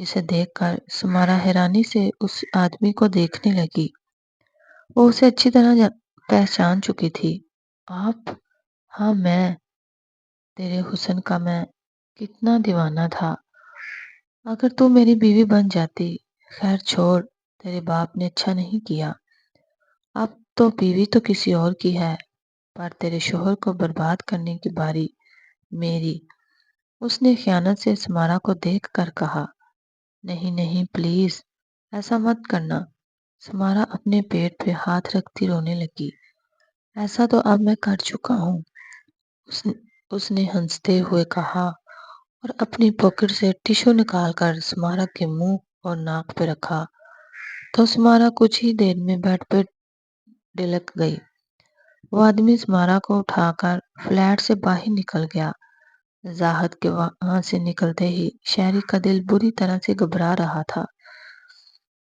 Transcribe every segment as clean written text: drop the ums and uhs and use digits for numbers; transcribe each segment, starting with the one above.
جسے دیکھ کر سمارا حیرانی سے اس آدمی کو دیکھنے لگی۔ وہ اسے اچھی طرح پہچان چکی تھی۔ آپ؟ ہاں میں، تیرے حسن کا میں کتنا دیوانہ تھا۔ اگر تو میری بیوی بن جاتی۔ خیر چھوڑ، تیرے باپ نے اچھا نہیں کیا۔ اب تو بیوی تو کسی اور کی ہے، پر تیرے شوہر کو برباد کرنے کی باری میری۔ اس نے خیانت سے سمارا کو دیکھ کر کہا۔ نہیں نہیں پلیز، ایسا مت کرنا۔ سمارا اپنے پیٹ پہ ہاتھ رکھتی رونے لگی۔ ایسا تو اب میں کر چکا ہوں، اس نے ہنستے ہوئے کہا اور اپنی پاکٹ سے ٹشو نکال کر سمارا کے منہ اور ناک پہ رکھا تو سمارا کچھ ہی دیر میں بیڈ پہ ڈلک گئی۔ وہ آدمی سمارا کو اٹھا کر فلیٹ سے باہر نکل گیا۔ زاہد کے وہاں سے نکلتے ہی شہری کا دل بری طرح سے گھبرا رہا تھا۔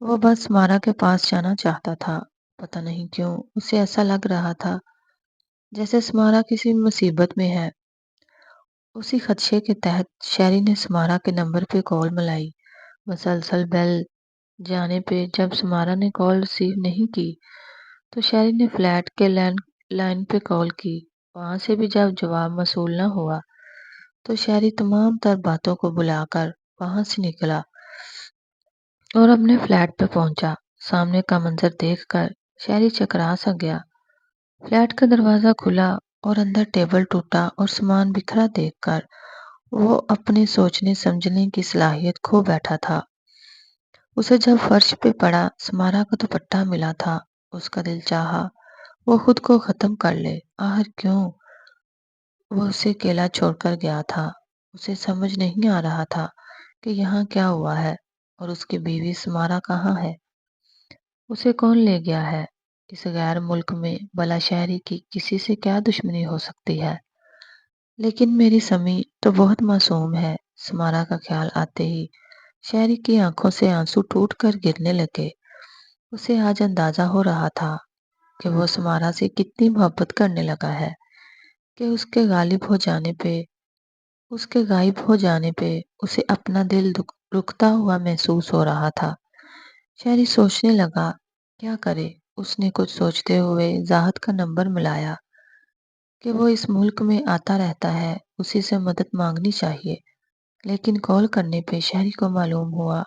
وہ بس سمارا کے پاس جانا چاہتا تھا۔ پتہ نہیں کیوں اسے ایسا لگ رہا تھا جیسے سمارا کسی مصیبت میں ہے۔ اسی خدشے کے تحت شہری نے سمارا کے نمبر پہ کال ملائی۔ مسلسل بیل جانے پہ جب سمارا نے کال ریسیو نہیں کی تو شہری نے فلیٹ کے لینڈ لائن پہ کال کی۔ وہاں سے بھی جب جواب موصول نہ ہوا تو شہری تمام تر باتوں کو بلا کر وہاں سے نکلا اور اپنے فلیٹ پہ پہنچا۔ سامنے کا منظر دیکھ کر شہری چکرا سا گیا۔ فلیٹ کا دروازہ کھلا اور اندر ٹیبل ٹوٹا اور سامان بکھرا دیکھ کر وہ اپنے سوچنے سمجھنے کی صلاحیت کھو بیٹھا تھا۔ اسے جب فرش پہ پڑا سمارا کا دوپٹہ ملا تھا، اس کا دل چاہا وہ خود کو ختم کر لے۔ آخر کیوں وہ اسے اکیلا چھوڑ کر گیا تھا؟ اسے سمجھ نہیں آ رہا تھا کہ یہاں کیا ہوا ہے اور اس کی بیوی سمارا کہاں ہے۔ اسے کون لے گیا ہے؟ اس غیر ملک میں بلا شہری کی کسی سے کیا دشمنی ہو سکتی ہے؟ لیکن میری سمی تو بہت معصوم ہے۔ سمارا کا خیال آتے ہی شہری کی آنکھوں سے آنسو ٹوٹ کر گرنے لگے۔ اسے آج اندازہ ہو رہا تھا کہ وہ سمارا سے کتنی محبت کرنے لگا ہے کہ اس کے غائب ہو جانے پہ اسے اپنا دل رکتا ہوا محسوس ہو رہا تھا۔ شہری سوچنے لگا کیا کرے۔ اس نے کچھ سوچتے ہوئے زاہد کا نمبر ملایا کہ وہ اس ملک میں آتا رہتا ہے، اسی سے مدد مانگنی چاہیے۔ لیکن کال کرنے پہ شہری کو معلوم ہوا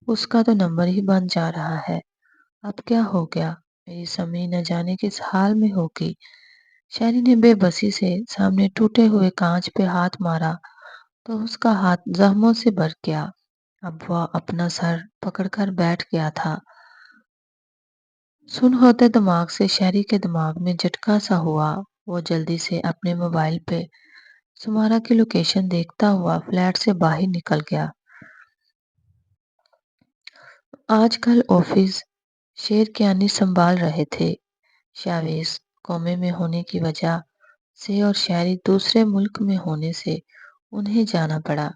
اس کا تو نمبر ہی بند جا رہا ہے۔ اب کیا ہو گیا؟ میری سمی نہ جانے کس حال میں ہوگی۔ شہری نے بے بسی سے سامنے ٹوٹے ہوئے کانچ پہ ہاتھ مارا تو اس کا ہاتھ زخموں سے بھر گیا۔ اب وہ اپنا سر پکڑ کر بیٹھ گیا تھا۔ سن ہوتے دماغ سے شہری کے دماغ میں جھٹکا سا ہوا۔ وہ جلدی سے اپنے موبائل پہ سمارا کی لوکیشن دیکھتا ہوا فلیٹ سے باہر نکل گیا۔ آج کل آفس شیرکیانی سنبھال رہے تھے۔ شاویز کومے میں ہونے کی وجہ سے اور شہری دوسرے ملک میں ہونے سے انہیں جانا پڑا،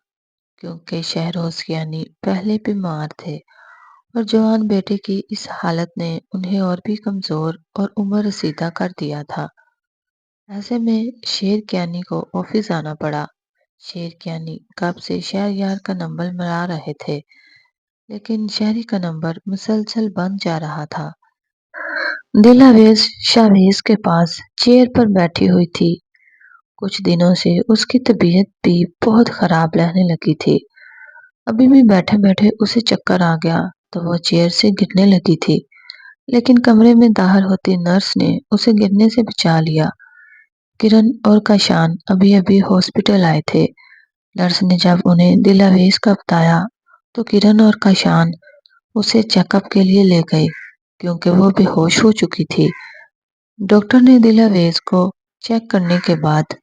کیونکہ شہروزکیانی پہلے بیمار تھے اور جوان بیٹے کی اس حالت نے انہیں اور بھی کمزور اور عمر رسیدہ کر دیا تھا۔ ایسے میں شیرکیانی کو آفس آنا پڑا۔ شیرکیانی کب سے شہریار کا نمبر ملا رہے تھے، لیکن شہری کا نمبر مسلسل بند جا رہا تھا۔ دلاویز شاویز کے پاس چیئر پر بیٹھی ہوئی تھی۔ کچھ دنوں سے اس کی طبیعت بھی بہت خراب رہنے لگی تھی۔ ابھی بھی بیٹھے بیٹھے اسے چکر آ گیا تو وہ چیئر سے گرنے لگی تھی، لیکن کمرے میں داخل ہوتی نرس نے اسے گرنے سے بچا لیا۔ کرن اور کاشان ابھی ابھی ہاسپٹل آئے تھے۔ نرس نے جب انہیں دلاویز کا بتایا تو کرن اور کاشان اسے چیک اپ کے لیے لے گئے، کیونکہ وہ بے ہوش ہو چکی تھی۔ ڈاکٹر نے دلاویز کو چیک کرنے کے بعد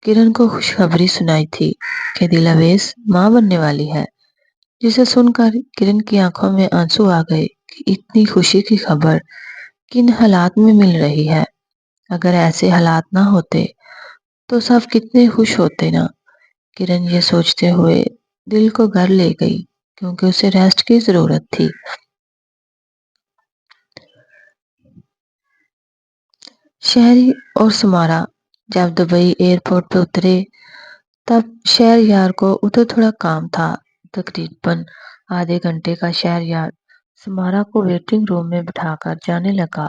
کرن کو خوشخبری سنائی تھی کہ دلاویز ماں بننے والی ہے، جسے سن کر کرن کی آنکھوں میں آنسو آ گئے کہ اتنی خوشی کی خبر کن حالات میں مل رہی ہے۔ اگر ایسے حالات نہ ہوتے تو سب کتنے خوش ہوتے نا۔ کرن یہ سوچتے ہوئے دل کو گھر لے گئی، کیونکہ اسے ریسٹ کی ضرورت تھی۔ شہری اور سمارا جب دبئی ایئرپورٹ پہ اترے تب شہریار کو ادھر تھوڑا کام تھا۔ تقریباً آدھے گھنٹے کا شہریار سمارا کو ویٹنگ روم میں بٹھا کر جانے لگا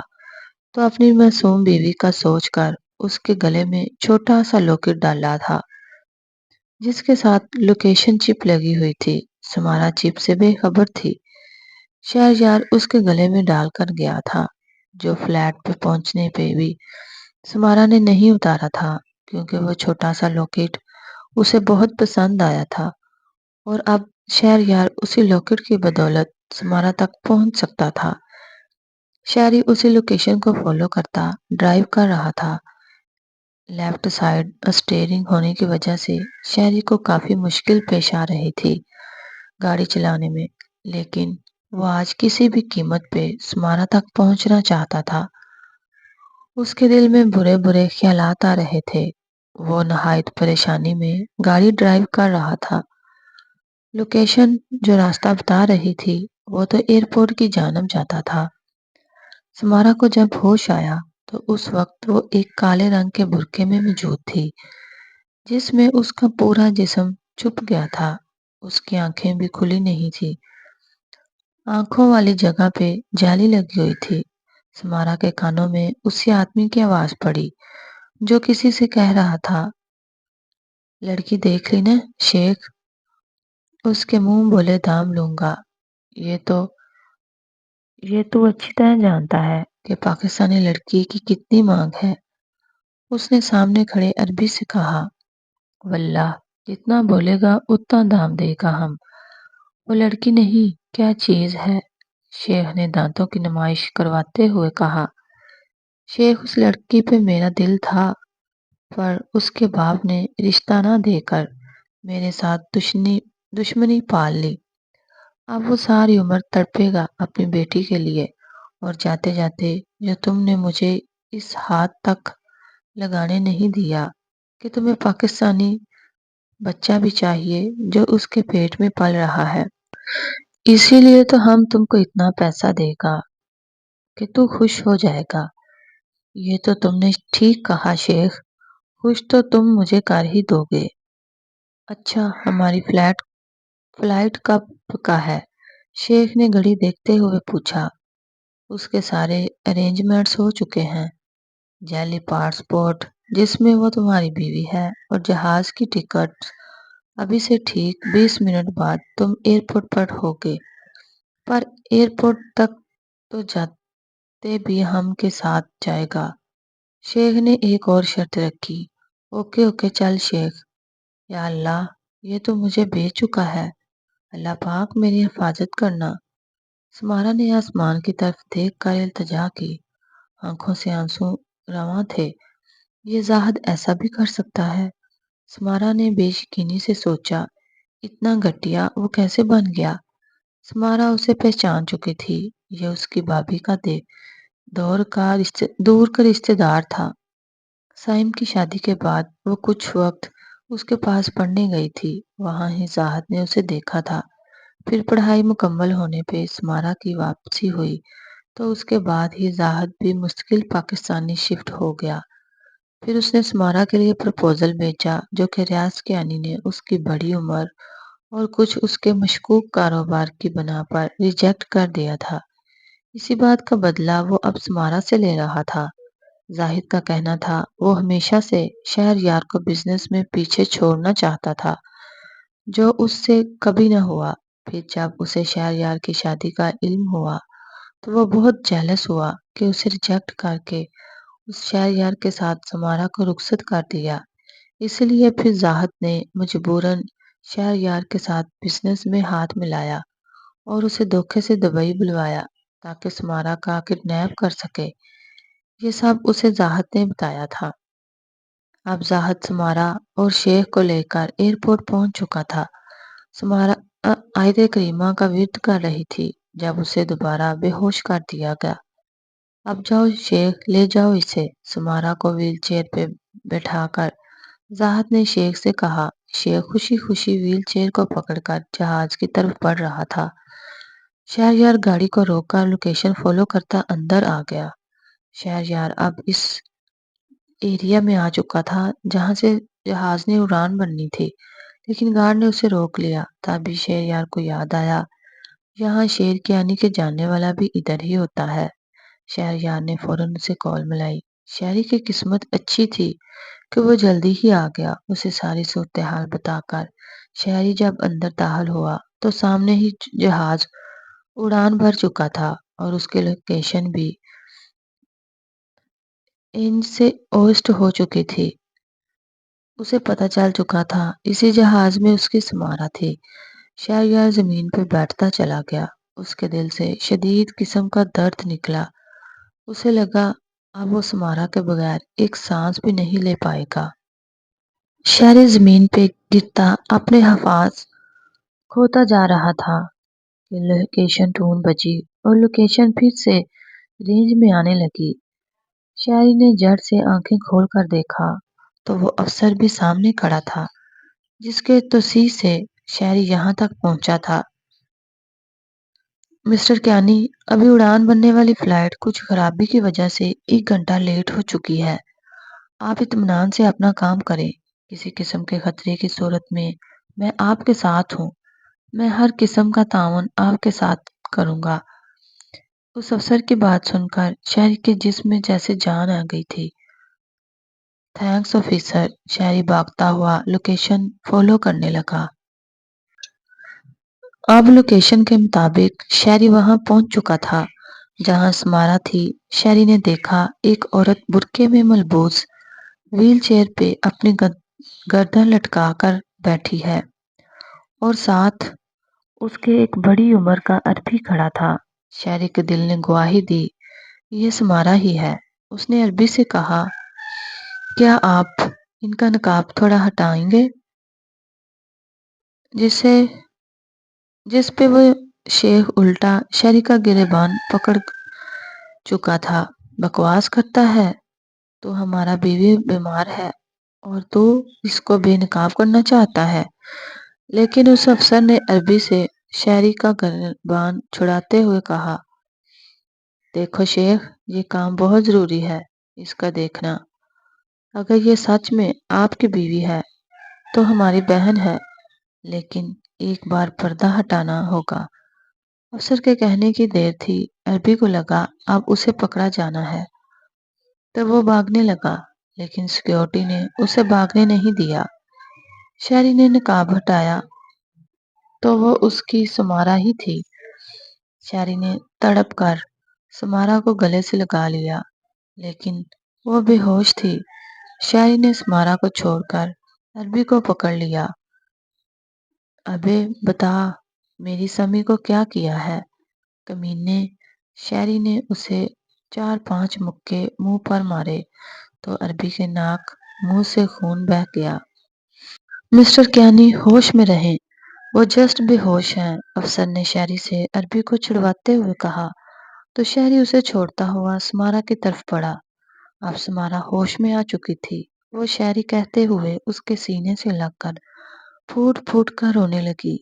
تو اپنی معصوم بیوی کا سوچ کر اس کے گلے میں چھوٹا سا لاکٹ ڈالا تھا جس کے ساتھ لوکیشن چپ لگی ہوئی تھی۔ سمارا چپ سے بے خبر تھی۔ شہریار اس کے گلے میں ڈال کر گیا تھا جو فلیٹ پہ پہنچنے پہ بھی سمارا نے نہیں اتارا تھا کیونکہ وہ چھوٹا سا لاکٹ اسے بہت پسند آیا تھا اور اب شہریار اسی لاکٹ کی بدولت سمارا تک پہنچ سکتا تھا۔ شہری اسی لوکیشن کو فالو کرتا ڈرائیو کر رہا تھا۔ لیفٹ سائیڈ اسٹیئرنگ ہونے کی وجہ سے شہری کو کافی مشکل پیش آ رہی تھی گاڑی چلانے میں، لیکن وہ آج کسی بھی قیمت پہ سمارا تک پہنچنا چاہتا تھا۔ اس کے دل میں برے برے خیالات آ رہے تھے۔ وہ نہایت پریشانی میں گاڑی ڈرائیو کر رہا تھا۔ لوکیشن جو راستہ بتا رہی تھی وہ تو ایئرپورٹ کی جانب جاتا تھا۔ سمارا کو جب ہوش آیا تو اس وقت وہ ایک کالے رنگ کے برقعے میں موجود تھی جس میں اس کا پورا جسم چھپ گیا تھا۔ اس کی آنکھیں بھی کھلی نہیں تھی۔ آنکھوں والی جگہ پہ جالی لگی ہوئی تھی۔ سمارا کے کانوں میں اسی آدمی کی آواز پڑی جو کسی سے کہہ رہا تھا، لڑکی دیکھ لی نا شیخ؟ اس کے منہ بولے دام لوں گا۔ یہ تو اچھی طرح جانتا ہے کہ پاکستانی لڑکی کی کتنی مانگ ہے۔ اس نے سامنے کھڑے عربی سے کہا، واللہ جتنا بولے گا اتنا دام دے گا ہم۔ وہ لڑکی نہیں کیا چیز ہے؟ شیخ نے دانتوں کی نمائش کرواتے ہوئے کہا۔ شیخ اس لڑکی پہ میرا دل تھا پر اس کے باپ نے رشتہ نہ دے کر میرے ساتھ دشمنی پال لی۔ اب وہ ساری عمر تڑپے گا اپنی بیٹی کے لیے، اور جاتے جاتے جو تم نے مجھے اس ہاتھ تک لگانے نہیں دیا کہ تمہیں پاکستانی بچہ بھی چاہیے جو اس کے پیٹ میں پل رہا ہے، اسی لیے تو ہم تم کو اتنا پیسہ دے گا کہ تو خوش ہو جائے گا۔ یہ تو تم نے ٹھیک کہا شیخ، خوش تو تم مجھے کر ہی دو گے۔ اچھا ہماری فلائٹ کب کا ہے؟ شیخ نے گھڑی دیکھتے ہوئے پوچھا۔ اس کے سارے ارینجمنٹس ہو چکے ہیں، جعلی پاسپورٹ جس میں وہ تمہاری بیوی ہے اور جہاز کی ٹکٹ۔ ابھی سے ٹھیک 20 منٹ بعد تم ایئرپورٹ پر ہوگے، پر ایئرپورٹ تک تو جاتے بھی ہم کے ساتھ جائے گا۔ شیخ نے ایک اور شرط رکھی۔ اوکے چل شیخ۔ یا اللہ یہ تو مجھے بھیج چکا ہے، اللہ پاک میری حفاظت کرنا۔ سمارا نے آسمان کی طرف دیکھ کر التجا کی، آنکھوں سے آنسو رواں تھے۔ یہ زاہد ایسا بھی کر سکتا ہے؟ سمارا نے بے یقینی سے سوچا، اتنا گھٹیا وہ کیسے بن گیا؟ سمارا اسے پہچان چکی تھی، یہ اس کی بھابھی کا دور کا رشتہ دار تھا۔ سائم کی شادی کے بعد وہ کچھ وقت اس کے پاس پڑھنے گئی تھی، وہاں ہی زاہد نے اسے دیکھا تھا۔ پھر پڑھائی مکمل ہونے پہ سمارا کی واپسی ہوئی تو اس کے بعد ہی زاہد بھی مستقل پاکستانی شفٹ ہو گیا۔ پھر اس نے سمارا کے لیے پرپوزل بھیجا جو کہ ریاض کیانی نے اس کی بڑی عمر اور کچھ اس کے مشکوک کاروبار کی بنا پر ریجیکٹ کر دیا تھا۔ اسی بات کا بدلہ وہ اب سمارا سے لے رہا تھا۔ زاہد کا کہنا تھا وہ ہمیشہ سے شہریار کو بزنس میں پیچھے چھوڑنا چاہتا تھا جو اس سے کبھی نہ ہوا۔ پھر جب اسے شہریار کی شادی کا علم ہوا تو وہ بہت جیلس ہوا کہ اسے ریجیکٹ کر کے اس شہریار کے ساتھ سمارا کو رخصت کر دیا۔ اس لیے پھر زاہد نے مجبوراً شہریار کے ساتھ بزنس میں ہاتھ ملایا اور اسے دھوکے سے دبئی بلوایا تاکہ سمارا کا کڈنیپ کر سکے۔ یہ سب اسے زاہد نے بتایا تھا۔ اب زاہد سمارا اور شیخ کو لے کر ایئرپورٹ پہنچ چکا تھا۔ سمارا آیت کریمہ کا ورد کر رہی تھی جب اسے دوبارہ بے ہوش کر دیا گیا۔ اب جاؤ شیخ، لے جاؤ اسے۔ سمارا کو ویل چیئر پہ بٹھا کر زاہد نے شیخ سے کہا۔ شیخ خوشی خوشی ویل چیئر کو پکڑ کر جہاز کی طرف بڑھ رہا تھا۔ شہریار گاڑی کو روک کر لوکیشن فالو کرتا اندر آ گیا۔ شہریار اب اس ایریا میں آ چکا تھا جہاں سے جہاز نے اڑان بھرنی تھی، لیکن گارڈ نے اسے روک لیا۔ تبھی شہریار کو یاد آیا، یہاں شیر کی آنی کے جاننے والا بھی ادھر ہی ہوتا ہے۔ شہریار نے فوراً اسے کال ملائی۔ شہری کی قسمت اچھی تھی کہ وہ جلدی ہی آ گیا۔ اسے ساری صورتحال بتا کر شہری جب اندر داخل ہوا تو سامنے ہی جہاز اڑان بھر چکا تھا اور اس کی لوکیشن بھی انچ سے اوسٹ ہو چکی تھی۔ اسے پتہ چل چکا تھا اسی جہاز میں اس کی سمارا تھی۔ شہریار زمین پہ بیٹھتا چلا گیا۔ اس کے دل سے شدید قسم کا درد نکلا۔ اسے لگا اب وہ سمارا کے بغیر ایک سانس بھی نہیں لے پائے گا۔ شہری زمین پہ گرتا اپنے حواس کھوتا جا رہا تھا کہ لوکیشن ڈھونڈ بجی اور لوکیشن پھر سے رینج میں آنے لگی۔ شہری نے جھٹ سے آنکھیں کھول کر دیکھا تو وہ افسر بھی سامنے کھڑا تھا جس کے توسیع سے شہری یہاں تک پہنچا تھا۔ مسٹر کیانی، ابھی اڑان بننے والی فلائٹ کچھ خرابی کی وجہ سے 1 گھنٹہ لیٹ ہو چکی ہے۔ آپ اطمینان سے اپنا کام کریں۔ کسی قسم کے خطرے کی صورت میں آپ کے ساتھ ہوں۔ میں ہر قسم کا تعاون آپ کے ساتھ کروں گا۔ اس افسر کی بات سن کر شہری کے جسم میں جیسے جان آ گئی تھی۔ Thanks officer. شہری بھاگتا ہوا لوکیشن فالو کرنے لگا۔ اب لوکیشن کے مطابق شہری وہاں پہنچ چکا تھا جہاں سمارا تھی۔ شہری نے دیکھا ایک عورت برقعے میں ملبوس ویل چیئر پہ اپنی گردن لٹکا کر بیٹھی ہے اور ساتھ اس کے ایک بڑی عمر کا عربی کھڑا تھا۔ شہری کے دل نے گواہی دی، یہ سمارا ہی ہے۔ اس نے عربی سے کہا، کیا آپ ان کا نقاب تھوڑا ہٹائیں گے؟ جس پہ وہ شیخ الٹا شہری کا گریبان پکڑ چکا تھا۔ بکواس کرتا ہے؟ تو ہمارا بیوی بیمار ہے اور تو اس کو بے نقاب کرنا چاہتا ہے؟ لیکن اس افسر نے عربی سے شہری کا گریبان چھڑاتے ہوئے کہا، دیکھو شیخ، یہ کام بہت ضروری ہے، اس کا دیکھنا۔ اگر یہ سچ میں آپ کی بیوی ہے تو ہماری بہن ہے، لیکن ایک بار پردہ ہٹانا ہوگا۔ افسر کے کہنے کی دیر تھی۔ عربی کو لگا اب اسے پکڑا جانا ہے تو وہ بھاگنے لگا، لیکن سیکیورٹی نے اسے بھاگنے نہیں دیا۔ شہری نے نقاب ہٹایا تو وہ اس کی سمارا ہی تھی۔ شہری نے تڑپ کر سمارا کو گلے سے لگا لیا، لیکن وہ بے ہوش تھی۔ شہری نے سمارا کو چھوڑ کر عربی کو پکڑ لیا۔ ابے بتا، میری سمی کو کیا کیا ہے؟ کمینے! شہری نے اسے 4-5 مکے منہ پر مارے تو عربی کے ناک منہ سے خون بہہ گیا۔ مسٹر کیانی، ہوش میں رہیں، وہ جسٹ بے ہوش ہیں، افسر نے شہری سے عربی کو چھڑواتے ہوئے کہا تو شہری اسے چھوڑتا ہوا سمارا کی طرف بڑھا۔ اب سمارا ہوش میں آ چکی تھی۔ وہ شہری کہتے ہوئے اس کے سینے سے لگ کر پھوٹ پھوٹ کر رونے لگی،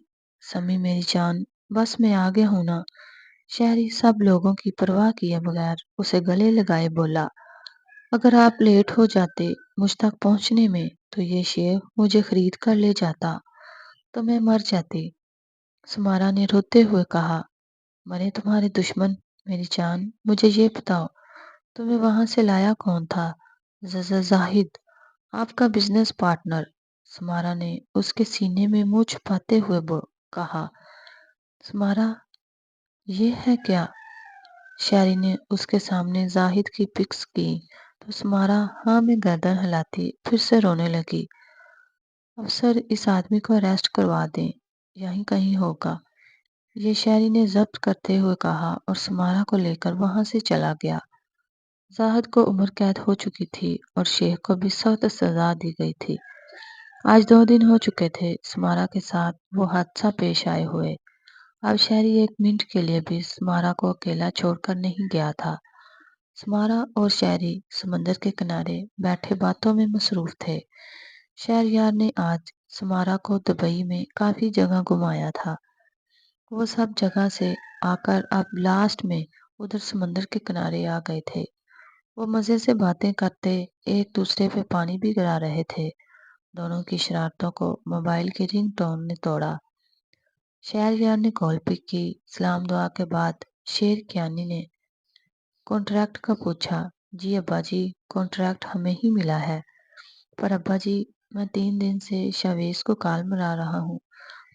سمی میری جان، بس میں آگے ہوں نا۔ شہری سب لوگوں کی پرواہ کیے بغیر اسے گلے لگائے بولا، اگر آپ لیٹ ہو جاتے مجھ تک پہنچنے میں تو یہ شیخ مجھے خرید کر لے جاتا تو میں مر جاتی۔ سمارا نے روتے ہوئے کہا، مرے تمہارے دشمن، میری جان مجھے یہ بتاؤ تمہیں وہاں سے لایا کون تھا؟ زاہد، آپ کا بزنس پارٹنر۔ سمارا نے اس کے سینے میں منہ چھپاتے ہوئے کہا، سمارا یہ ہے کیا؟ شہری نے اس کے سامنے زاہد کی پکس کی تو سمارا ہاں میں گردن ہلاتی پھر سے رونے لگی۔ افسر، اس آدمی کو اریسٹ کروا دیں، یہیں کہیں ہوگا، یہ شہری نے ضبط کرتے ہوئے کہا اور سمارا کو لے کر وہاں سے چلا گیا۔ زاہد کو عمر قید ہو چکی تھی اور شیخ کو بھی سخت سزا دی گئی تھی۔ آج 2 دن ہو چکے تھے سمارا کے ساتھ وہ حادثہ پیش آئے ہوئے۔ اب شہری 1 منٹ کے لیے بھی سمارا کو اکیلا چھوڑ کر نہیں گیا تھا۔ سمارا اور شہری سمندر کے کنارے بیٹھے باتوں میں مصروف تھے۔ شہریار نے آج سمارا کو دبئی میں کافی جگہ گھمایا تھا۔ وہ سب جگہ سے آ کر اب لاسٹ میں ادھر سمندر کے کنارے آ گئے تھے۔ وہ مزے سے باتیں کرتے ایک دوسرے پہ پانی بھی گرا رہے تھے دونوں کی شرارتوں کو موبائل کی رنگ ٹون نے توڑا۔ شہریار نے کال پک کی۔ سلام دعا کے بعد شیر کیانی نے کانٹریکٹ کا پوچھا۔ جی ابا جی، کانٹریکٹ ہمیں ہی ملا ہے، پر ابا جی میں 3 دن سے شاویز کو کال مرا رہا ہوں،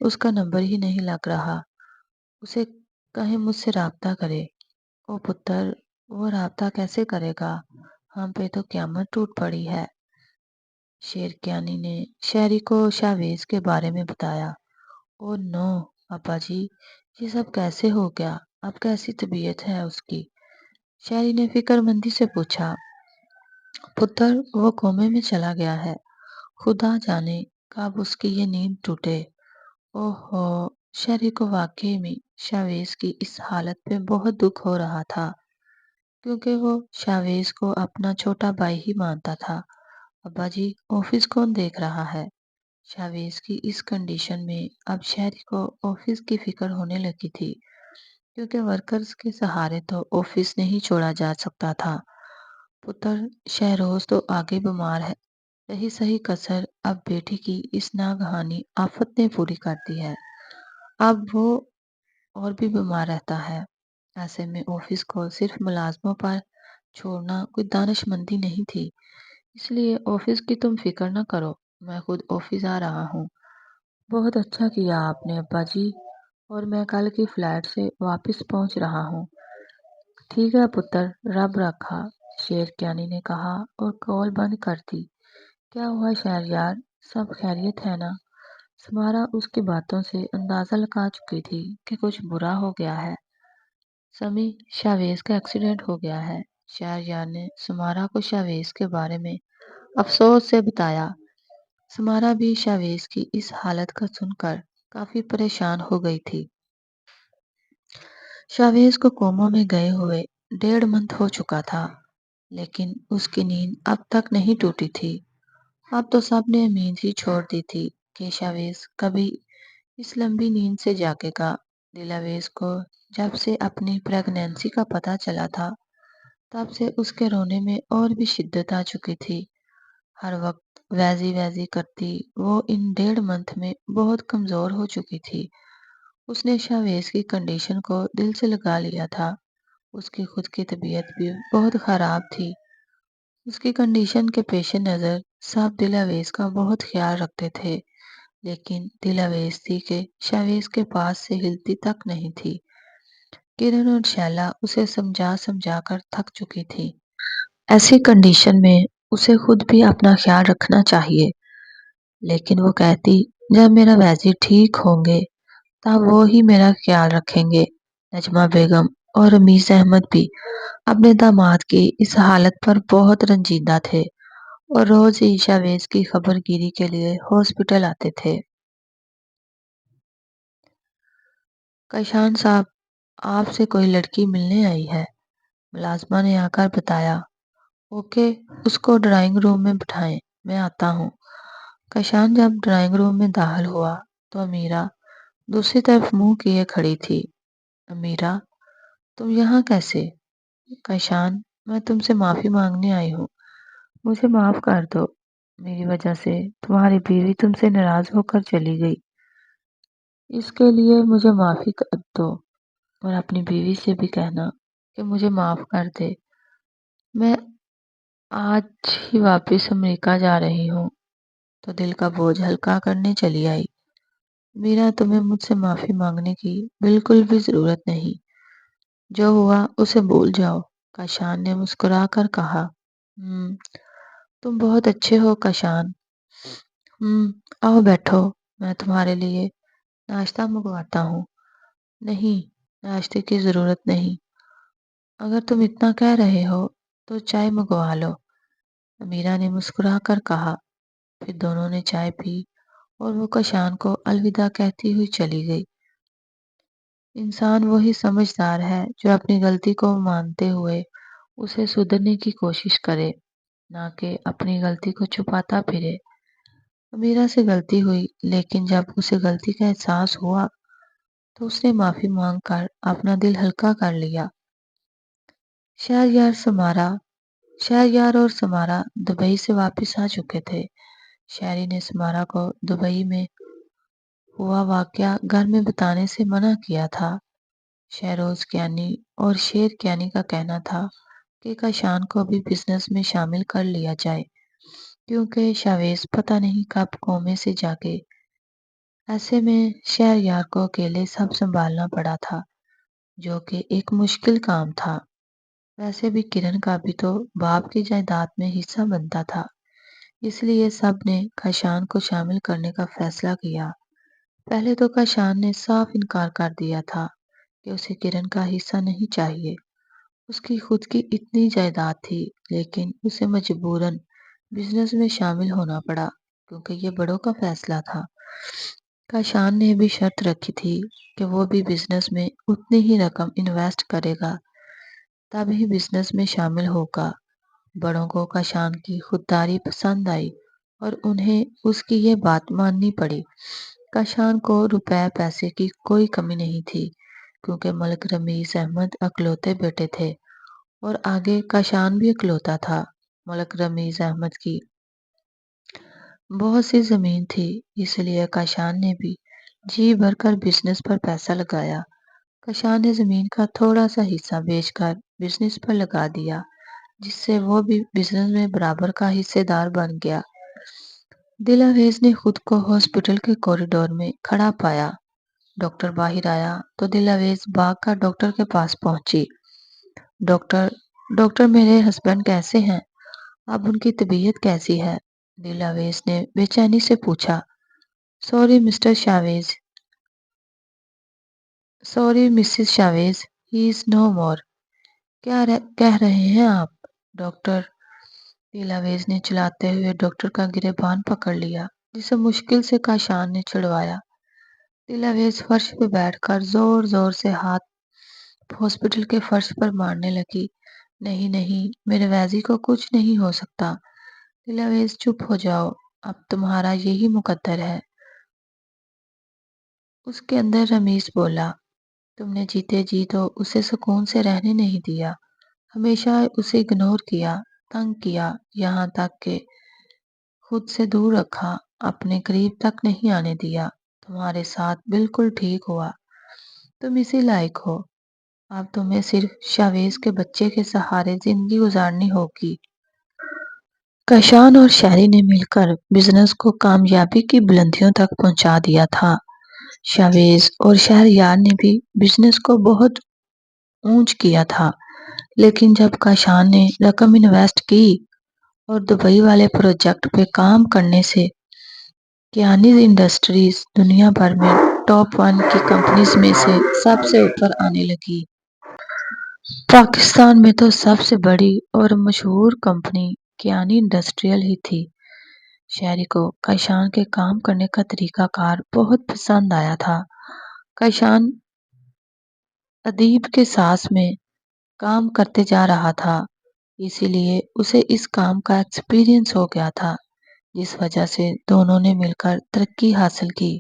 اس کا نمبر ہی نہیں لگ رہا، اسے کہیں مجھ سے رابطہ کرے۔ او پتر، وہ رابطہ کیسے کرے گا، ہم پہ تو قیامت ٹوٹ پڑی ہے۔ شیر کیانی نے شہری کو شاویز کے بارے میں بتایا۔ او نو ابا جی، یہ سب کیسے ہو گیا، اب کیسی طبیعت ہے اس کی؟ شہری نے فکر مندی سے پوچھا۔ پتر، وہ کومے میں چلا گیا ہے، خدا جانے کب اس کی یہ نیند ٹوٹے۔ اوہ ہو، شہری کو واقعی میں شاویز کی اس حالت پہ بہت دکھ ہو رہا تھا، کیونکہ وہ شاویز کو اپنا چھوٹا بھائی ہی مانتا تھا۔ ابا جی، آفس کون دیکھ رہا ہے؟ شاویز کی اس کنڈیشن میں اب شہری کو آفس کی فکر ہونے لگی تھی، کیونکہ ورکرز کے سہارے تو آفس نہیں چھوڑا جا سکتا تھا۔ پتر، شہروز تو آگے بیمار ہے، رہی سہی کسر اب بیٹی کی اس ناگہانی آفت نے پوری کر دی ہے، اب وہ اور بھی بیمار رہتا ہے۔ ایسے میں آفس کو صرف ملازموں پر چھوڑنا کوئی دانش مندی نہیں تھی، اس لیے آفس کی تم فکر نہ کرو، میں خود آفس آ رہا ہوں۔ بہت اچھا کیا آپ نے ابا جی، اور میں کل کی فلائٹ سے واپس پہنچ رہا ہوں۔ ٹھیک ہے پتر، رب رکھا، شیر کیانی نے کہا اور کال بند کر دی۔ کیا ہوا شہریار، سب خیریت ہے نا؟ سمارا اس کی باتوں سے اندازہ لگا چکی تھی کہ کچھ برا ہو گیا ہے۔ سمی، شاویز کا ایکسیڈنٹ ہو گیا ہے، شہریار نے سمارا کو شاویز کے بارے میں افسوس سے بتایا۔ سمارا بھی شاویز کی اس حالت کا سن کر کافی پریشان ہو گئی تھی۔ شاویز کو کوما میں گئے ہوئے 1.5 منتھ ہو چکا تھا، لیکن اس کی نیند اب تک نہیں ٹوٹی تھی۔ اب تو سب نے امید ہی چھوڑ دی تھی کہ شاویز کبھی اس لمبی نیند سے جاگے گا۔ دلاویز کو جب سے اپنی پریگنینسی کا پتہ چلا تھا، تب سے اس کے رونے میں اور بھی شدت آ چکی تھی۔ ہر وقت ویزی ویزی کرتی وہ ان 1.5 منتھ میں بہت کمزور ہو چکی تھی۔ اس نے شاویز کی کنڈیشن کو دل سے لگا لیا تھا، اس کی خود کی طبیعت بھی بہت خراب تھی۔ اس کی کنڈیشن کے پیش نظر سب دلاویز کا بہت خیال رکھتے تھے، لیکن دلاویز تھی کہ شاویز کے پاس سے ہلتی تک نہیں تھی۔ کرن اور شیلا اسے سمجھا سمجھا کر تھک چکی تھی۔ ایسی کنڈیشن میں اسے خود بھی اپنا خیال رکھنا چاہیے، لیکن وہ کہتی جب میرا ویزی ٹھیک ہوں گے تب وہ ہی میرا خیال رکھیں گے۔ نجمہ بیگم اور رمیز احمد بھی اپنے داماد کی اس حالت پر بہت رنجیدہ تھے اور روز ہی شاویز کی خبر گیری کے لیے ہاسپٹل آتے تھے۔ کیشان صاحب، آپ سے کوئی لڑکی ملنے آئی ہے، ملازمہ نے آ کر بتایا۔ اوکے، اس کو ڈرائنگ روم میں بٹھائیں، میں آتا ہوں۔ کیشان جب ڈرائنگ روم میں داخل ہوا تو امیرہ دوسری طرف منہ کیے کھڑی تھی۔ امیرہ، تم یہاں کیسے؟ کیشان، میں تم سے معافی مانگنے آئی ہوں، مجھے معاف کر دو، میری وجہ سے تمہاری بیوی تم سے ناراض ہو کر چلی گئی، اس کے لیے مجھے معافی کر دو، اور اپنی بیوی سے بھی کہنا کہ مجھے معاف کر دے۔ میں آج ہی واپس امریکہ جا رہی ہوں، تو دل کا بوجھ ہلکا کرنے چلی آئی۔ میرا تمہیں مجھ سے معافی مانگنے کی بالکل بھی ضرورت نہیں، جو ہوا اسے بھول جاؤ، کاشان نے مسکرا کر کہا۔ تم بہت اچھے ہو کاشان۔ آؤ بیٹھو، میں تمہارے لیے ناشتہ منگواتا ہوں۔ نہیں، ناشتے کی ضرورت نہیں، اگر تم اتنا کہہ رہے ہو تو چائے منگوا لو، امیرہ نے مسکرا کر کہا۔ پھر دونوں نے چائے پی اور وہ کاشان کو الوداع کہتی ہوئی چلی گئی۔ انسان وہی سمجھدار ہے جو اپنی غلطی کو مانتے ہوئے اسے سدھرنے کی کوشش کرے، نہ کہ اپنی غلطی کو چھپاتا پھرے۔ امیرہ سے غلطی ہوئی، لیکن جب اسے غلطی کا احساس ہوا تو اس نے معافی مانگ کر اپنا دل ہلکا کر لیا۔ شہریار اور سمارا دبئی سے واپس آ چکے تھے۔ شہری نے سمارا کو دبئی میں ہوا واقعہ گھر میں بتانے سے منع کیا تھا۔ شہروز کیانی اور شیر کیانی کا کہنا تھا کہ کاشان کو بھی بزنس میں شامل کر لیا جائے، کیونکہ شاویز پتہ نہیں کب کومے سے جاگے۔ ایسے میں شہریار کو اکیلے سب سنبھالنا پڑا تھا، جو کہ ایک مشکل کام تھا۔ ویسے بھی کرن کا بھی تو باپ کی جائیداد میں حصہ بنتا تھا، اس لیے سب نے کاشان کو شامل کرنے کا فیصلہ کیا۔ پہلے تو کاشان نے صاف انکار کر دیا تھا کہ اسے کرن کا حصہ نہیں چاہیے۔ اس کی خود کی اتنی جائیداد تھی، لیکن اسے مجبوراً بزنس میں شامل ہونا پڑا کیونکہ یہ بڑوں کا فیصلہ تھا۔ کاشان نے بھی شرط رکھی تھی کہ وہ بھی بزنس میں اتنی ہی رقم انویسٹ کرے گا، تب ہی بزنس میں شامل ہوگا۔ بڑوں کو کاشان کی خودداری پسند آئی اور انہیں اس کی یہ بات ماننی پڑی۔ کاشان کو روپے پیسے کی کوئی کمی نہیں تھی، کیونکہ ملک رمیز احمد اکلوتے بیٹے تھے اور آگے کاشان بھی اکلوتا تھا۔ ملک رمیز احمد کی بہت سی زمین تھی، اس لیے کاشان نے بھی جی بھر کر بزنس پر پیسہ لگایا۔ کاشان نے زمین کا تھوڑا سا حصہ بیچ کر بزنس پر لگا دیا، جس سے وہ بھی بزنس میں برابر کا حصے دار بن گیا۔ دلاویز نے خود کو ہاسپٹل کے کوریڈور میں کھڑا پایا۔ ڈاکٹر باہر آیا تو دلاویز بھاگ کر ڈاکٹر کے پاس پہنچی۔ ڈاکٹر میرے ہسبینڈ کیسے ہیں؟ اب ان کی طبیعت کیسی ہے؟ دلاویز نے بے چینی سے پوچھا۔ Sorry mister Shavez, sorry Mrs Shavez, ہی از نو مور۔ کیا کہہ رہے ہیں آپ؟ ڈاکٹر دلاویز نے چلاتے ہوئے ڈاکٹر کا گریبان پکڑ لیا، جسے مشکل سے کاشان نے چھڑوایا۔ دلاویز فرش پہ بیٹھ کر زور زور سے ہاتھ ہاسپٹل کے فرش پر مارنے لگی۔ نہیں نہیں، میرے ویزی کو کچھ نہیں ہو سکتا۔ دلاویز چپ ہو جاؤ، اب تمہارا یہی مقدر ہے۔ اس کے اندر رمیز بولا، تم نے جیتے جی تو اسے سکون سے رہنے نہیں دیا، ہمیشہ اسے اگنور کیا، تنگ کیا، یہاں تک کہ خود سے دور رکھا، اپنے قریب تک نہیں آنے دیا۔ تمہارے ساتھ بالکل ٹھیک ہوا، تم اسی لائق ہو۔ اب تمہیں صرف شاویز کے بچے کے سہارے زندگی گزارنی ہوگی۔ کاشان اور شہری نے مل کر بزنس کو کامیابی کی بلندیوں تک پہنچا دیا تھا۔ شاویز اور شہریار نے بھی بزنس کو بہت اونچ کیا تھا، لیکن جب کاشان نے رقم انویسٹ کی اور دبئی والے پروجیکٹ پہ کام کرنے سے کیانیز انڈسٹریز دنیا بھر میں ٹاپ 1 کی کمپنیز میں سے سب سے اوپر آنے لگی۔ پاکستان میں تو سب سے بڑی اور مشہور کمپنی کیانی انڈسٹریل ہی تھی۔ شہری کو کاشان کے کام کرنے کا طریقہ کار بہت پسند آیا تھا۔ کاشان ادیب کے ساس میں کام کرتے جا رہا تھا، اسی لیے اسے اس کام کا ایکسپیرئنس ہو گیا تھا، جس وجہ سے دونوں نے مل کر ترقی حاصل کی۔